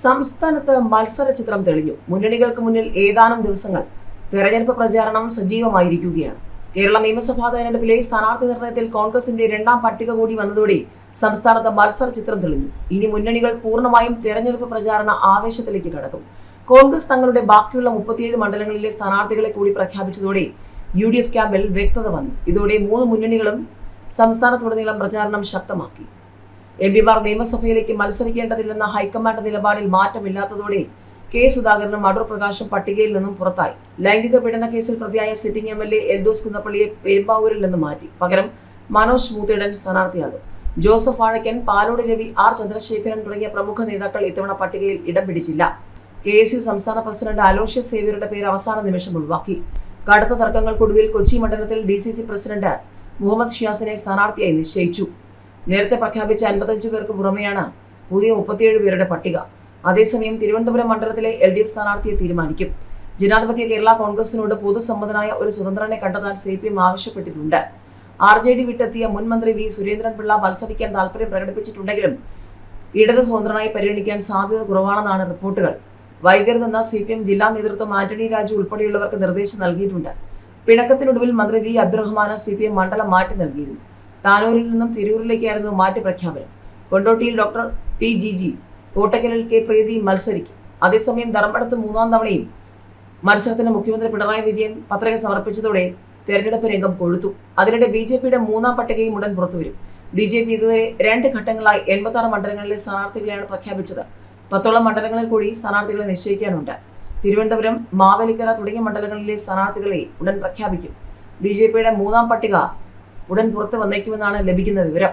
സംസ്ഥാനത്ത് മത്സര ചിത്രം തെളിഞ്ഞു. മുന്നണികൾക്ക് മുന്നിൽ ഏതാനും ദിവസങ്ങൾ. തെരഞ്ഞെടുപ്പ് പ്രചാരണം സജീവമായിരിക്കുകയാണ്. കേരള നിയമസഭാ തെരഞ്ഞെടുപ്പിലെ സ്ഥാനാർത്ഥി നിർണയത്തിൽ കോൺഗ്രസിന്റെ രണ്ടാം പട്ടിക കൂടി വന്നതോടെ സംസ്ഥാനത്ത് മത്സര ചിത്രം തെളിഞ്ഞു. ഇനി മുന്നണികൾ പൂർണ്ണമായും തെരഞ്ഞെടുപ്പ് പ്രചാരണ ആവേശത്തിലേക്ക് കടക്കും. കോൺഗ്രസ് തങ്ങളുടെ ബാക്കിയുള്ള 37 മണ്ഡലങ്ങളിലെ സ്ഥാനാർത്ഥികളെ കൂടി പ്രഖ്യാപിച്ചതോടെ UDF ക്യാമ്പിൽ വ്യക്തത വന്നു. ഇതോടെ 3 മുന്നണികളും സംസ്ഥാനത്തുടനീളം പ്രചാരണം ശക്തമാക്കി. MP-മാർ നിയമസഭയിലേക്ക് മത്സരിക്കേണ്ടതില്ലെന്ന ഹൈക്കമാൻഡ് നിലപാടിൽ മാറ്റമില്ലാത്തതോടെ കെ സുധാകരനും അടൂർ പ്രകാശും പട്ടികയിൽ നിന്നും പുറത്തായി. ലൈംഗിക പീഡന കേസിൽ പ്രതിയായ സിറ്റിംഗ് MLA എൽദോസ് കുന്നപ്പള്ളിയെ പെരുമ്പാവൂരിൽ നിന്ന് മാറ്റി. പകരം മനോജ് മൂത്തേടൻ സ്ഥാനാർത്ഥിയാകും. ജോസഫ് വാഴക്കൻ, പാലോട് രവി, R ചന്ദ്രശേഖരൻ തുടങ്ങിയ പ്രമുഖ നേതാക്കൾ ഇത്തവണ പട്ടികയിൽ ഇടം പിടിച്ചില്ല. KSU സംസ്ഥാന പ്രസിഡന്റ് അലോഷ്യസ് സേവ്യറുടെ പേര് അവസാന നിമിഷം ഒഴിവാക്കി. കടുത്ത തർക്കങ്ങൾക്കൊടുവിൽ കൊച്ചി മണ്ഡലത്തിൽ DCC പ്രസിഡന്റ് മുഹമ്മദ് ഷിയാസിനെ സ്ഥാനാർത്ഥിയായി നിശ്ചയിച്ചു. നേരത്തെ പ്രഖ്യാപിച്ച 55 പേർക്ക് പുറമെയാണ് പുതിയ 37 പേരുടെ പട്ടിക. അതേസമയം തിരുവനന്തപുരം മണ്ഡലത്തിലെ LDF സ്ഥാനാർത്ഥിയെ തീരുമാനിക്കും. ജനാധിപത്യ കേരള കോൺഗ്രസിനോട് പൊതുസമ്മതനായ ഒരു സ്വതന്ത്രനെ കണ്ടെത്താൻ CPM ആവശ്യപ്പെട്ടിട്ടുണ്ട്. RJD വിട്ടെത്തിയ മുൻ മന്ത്രി V സുരേന്ദ്രൻപിള്ള മത്സരിക്കാൻ താൽപര്യം പ്രകടിപ്പിച്ചിട്ടുണ്ടെങ്കിലും ഇടത് സ്വതന്ത്രനായി പരിഗണിക്കാൻ സാധ്യത കുറവാണെന്നാണ് റിപ്പോർട്ടുകൾ. വൈകരുതെന്ന CPM ജില്ലാ നേതൃത്വം ആന്റണി രാജു ഉൾപ്പെടെയുള്ളവർക്ക് നിർദ്ദേശം നൽകിയിട്ടുണ്ട്. പിണക്കത്തിനൊടുവിൽ മന്ത്രി V അബ്ദുറഹ്മാന് CPM മണ്ഡലം മാറ്റി നൽകിയിരുന്നു. താനൂരിൽ നിന്നും തിരൂരിലേക്കായിരുന്നു മാറ്റി പ്രഖ്യാപനം. കൊണ്ടോട്ടിയിൽ ഡോക്ടർ PGG, കോട്ടക്കലിൽ K പ്രീതി മത്സരിക്കും. അതേസമയം ധർമ്മടത്ത് 3ാം തവണയും മത്സരത്തിന് മുഖ്യമന്ത്രി പിണറായി വിജയൻ പത്രിക സമർപ്പിച്ചതോടെ തെരഞ്ഞെടുപ്പ് രംഗം കൊഴുത്തു. അതിനിടെ BJPയുടെ 3ാം പട്ടികയും ഉടൻ പുറത്തുവരും. BJP ഇതുവരെ 2 ഘട്ടങ്ങളായി 86 മണ്ഡലങ്ങളിലെ സ്ഥാനാർത്ഥികളെയാണ് പ്രഖ്യാപിച്ചത്. 10ഓളം മണ്ഡലങ്ങളിൽ കൂടി സ്ഥാനാർത്ഥികളെ നിശ്ചയിക്കാനുണ്ട്. തിരുവനന്തപുരം, മാവേലിക്കര തുടങ്ങിയ മണ്ഡലങ്ങളിലെ സ്ഥാനാർത്ഥികളെ ഉടൻ പ്രഖ്യാപിക്കും. BJPയുടെ 3ാം പട്ടിക ഉടൻ പുറത്തു വന്നേക്കുമെന്നാണ് ലഭിക്കുന്ന വിവരം.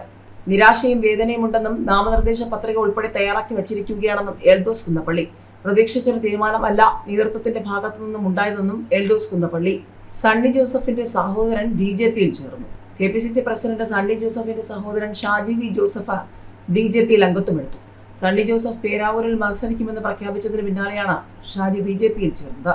നിരാശയും വേദനയുമുണ്ടെന്നും നാമനിർദ്ദേശ പത്രിക ഉൾപ്പെടെ തയ്യാറാക്കി വച്ചിരിക്കുകയാണെന്നും എൽദോസ് കുന്നപ്പള്ളി. പ്രതീക്ഷിച്ചൊരു തീരുമാനമല്ല നേതൃത്വത്തിന്റെ ഭാഗത്തു നിന്നും ഉണ്ടായതെന്നും എൽദോസ് കുന്നപ്പള്ളി. സണ്ണി ജോസഫിന്റെ സഹോദരൻ BJPയിൽ ചേർന്നു. KPCC പ്രസിഡന്റ് സണ്ണി ജോസഫിന്റെ സഹോദരൻ ഷാജി V ജോസഫ് BJPയിൽ അംഗത്വമെടുത്തു. സണ്ണി ജോസഫ് പേരാവൂരിൽ മത്സരിക്കുമെന്ന് പ്രഖ്യാപിച്ചതിന് പിന്നാലെയാണ് ഷാജി BJPയിൽ ചേർന്നത്.